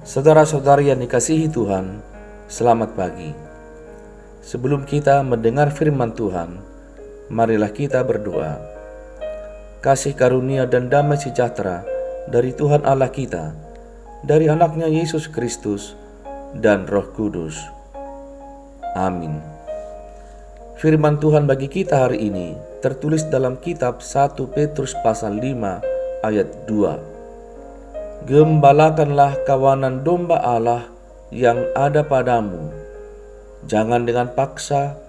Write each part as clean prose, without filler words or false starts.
Saudara-saudari yang dikasihi Tuhan, selamat pagi. Sebelum kita mendengar firman Tuhan, marilah kita berdoa. Kasih karunia dan damai sejahtera dari Tuhan Allah kita, dari anaknya Yesus Kristus dan Roh Kudus. Amin. Firman Tuhan bagi kita hari ini tertulis dalam kitab 1 Petrus pasal 5 ayat 2. Gembalakanlah kawanan domba Allah yang ada padamu, jangan dengan paksa,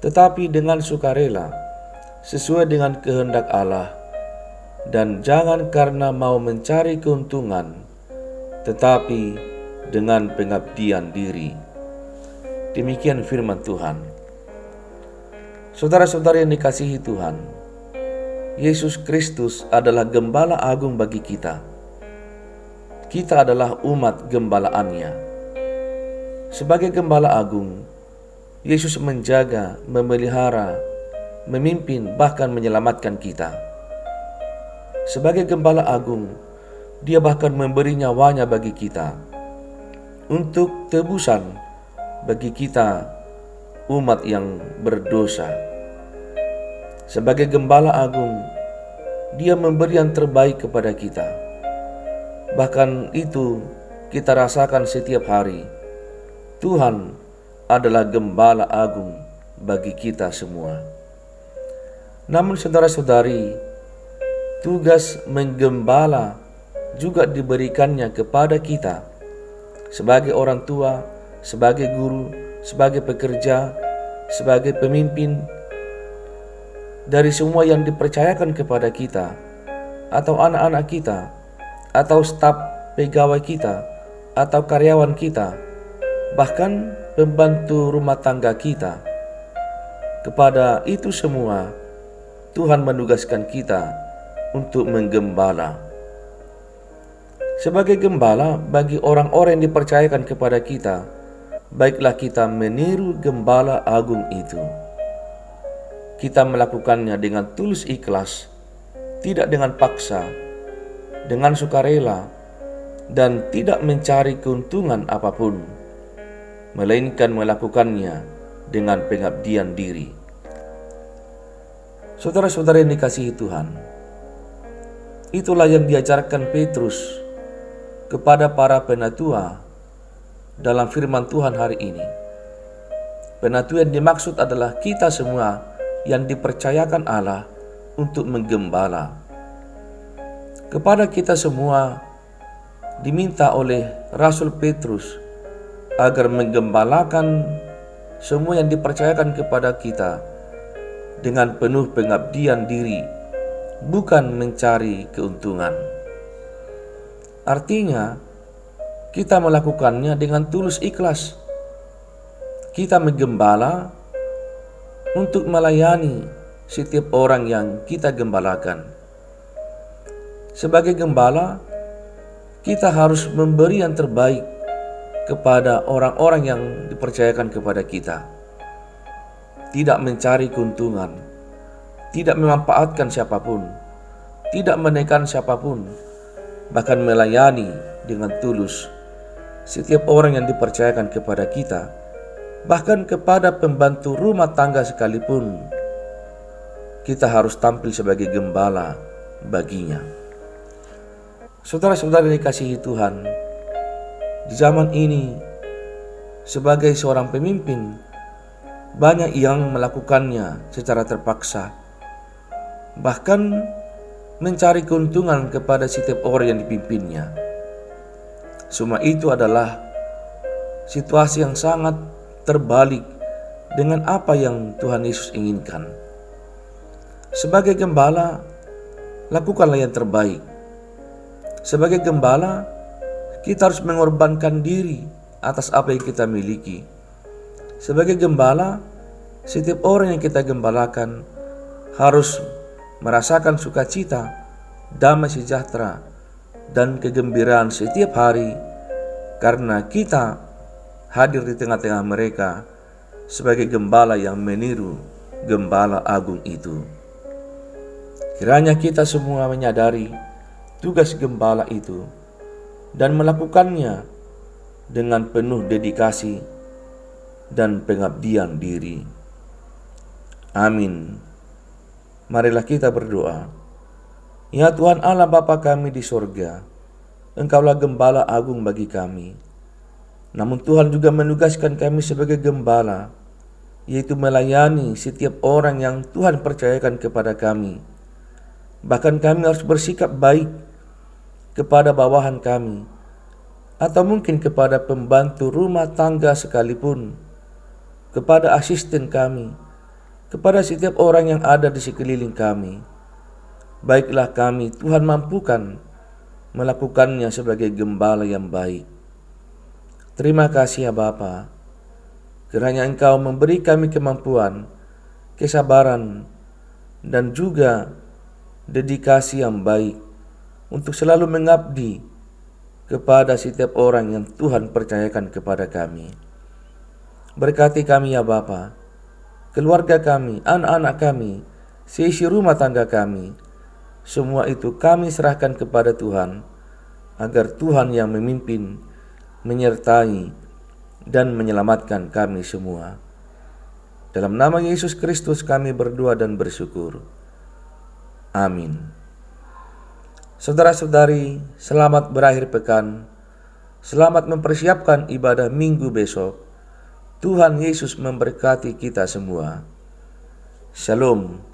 tetapi dengan sukarela, sesuai dengan kehendak Allah, dan jangan karena mau mencari keuntungan, tetapi dengan pengabdian diri. Demikian firman Tuhan. Saudara-saudari yang dikasihi Tuhan, Yesus Kristus adalah gembala agung bagi kita. Kita adalah umat gembalaannya. Sebagai gembala agung, Yesus menjaga, memelihara, memimpin, bahkan menyelamatkan kita. Sebagai gembala agung, Dia bahkan memberi nyawanya bagi kita untuk tebusan bagi kita, umat yang berdosa. Sebagai gembala agung, Dia memberi yang terbaik kepada kita. Bahkan itu kita rasakan setiap hari. Tuhan adalah gembala agung bagi kita semua. Namun saudara-saudari, tugas menggembala juga diberikannya kepada kita sebagai orang tua, sebagai guru, sebagai pekerja, sebagai pemimpin, dari semua yang dipercayakan kepada kita, atau anak-anak kita, atau staf pegawai kita, atau karyawan kita, bahkan pembantu rumah tangga kita. Kepada itu semua, Tuhan menugaskan kita untuk menggembala. Sebagai gembala bagi orang-orang yang dipercayakan kepada kita, baiklah kita meniru gembala agung itu. Kita melakukannya dengan tulus ikhlas, tidak dengan paksa, dengan sukarela, dan tidak mencari keuntungan apapun, melainkan melakukannya dengan pengabdian diri. Saudara-saudara yang dikasihi Tuhan, itulah yang diajarkan Petrus kepada para penatua dalam firman Tuhan hari ini. Penatua yang dimaksud adalah kita semua yang dipercayakan Allah untuk menggembala. Kepada kita semua diminta oleh Rasul Petrus agar menggembalakan semua yang dipercayakan kepada kita dengan penuh pengabdian diri, bukan mencari keuntungan. Artinya, kita melakukannya dengan tulus ikhlas. Kita menggembala untuk melayani setiap orang yang kita gembalakan. Sebagai gembala, kita harus memberi yang terbaik kepada orang-orang yang dipercayakan kepada kita. Tidak mencari keuntungan, tidak memanfaatkan siapapun, tidak menekan siapapun, bahkan melayani dengan tulus setiap orang yang dipercayakan kepada kita, bahkan kepada pembantu rumah tangga sekalipun. Kita harus tampil sebagai gembala baginya. Saudara-saudara yang dikasihi Tuhan, di zaman ini sebagai seorang pemimpin, banyak yang melakukannya secara terpaksa, bahkan mencari keuntungan kepada setiap orang yang dipimpinnya. Semua itu adalah situasi yang sangat terbalik dengan apa yang Tuhan Yesus inginkan. Sebagai gembala, lakukanlah yang terbaik. Sebagai gembala, kita harus mengorbankan diri atas apa yang kita miliki. Sebagai gembala, setiap orang yang kita gembalakan harus merasakan sukacita, damai sejahtera, dan kegembiraan setiap hari karena kita hadir di tengah-tengah mereka sebagai gembala yang meniru gembala agung itu. Kiranya kita semua menyadari tugas gembala itu dan melakukannya dengan penuh dedikasi dan pengabdian diri. Amin. Marilah kita berdoa. Ya Tuhan Allah Bapa kami di sorga, Engkaulah gembala agung bagi kami. Namun Tuhan juga menugaskan kami sebagai gembala, yaitu melayani setiap orang yang Tuhan percayakan kepada kami. Bahkan kami harus bersikap baik kepada bawahan kami, atau mungkin kepada pembantu rumah tangga sekalipun, kepada asisten kami, kepada setiap orang yang ada di sekeliling kami. Baiklah kami, Tuhan mampukan melakukannya sebagai gembala yang baik. Terima kasih ya Bapa, kiranya Engkau memberi kami kemampuan, kesabaran, dan juga dedikasi yang baik untuk selalu mengabdi kepada setiap orang yang Tuhan percayakan kepada kami. Berkati kami ya Bapa, keluarga kami, anak-anak kami, seisi rumah tangga kami. Semua itu kami serahkan kepada Tuhan, agar Tuhan yang memimpin, menyertai, dan menyelamatkan kami semua. Dalam nama Yesus Kristus kami berdoa dan bersyukur. Amin. Saudara-saudari, selamat berakhir pekan. Selamat mempersiapkan ibadah minggu besok. Tuhan Yesus memberkati kita semua. Shalom.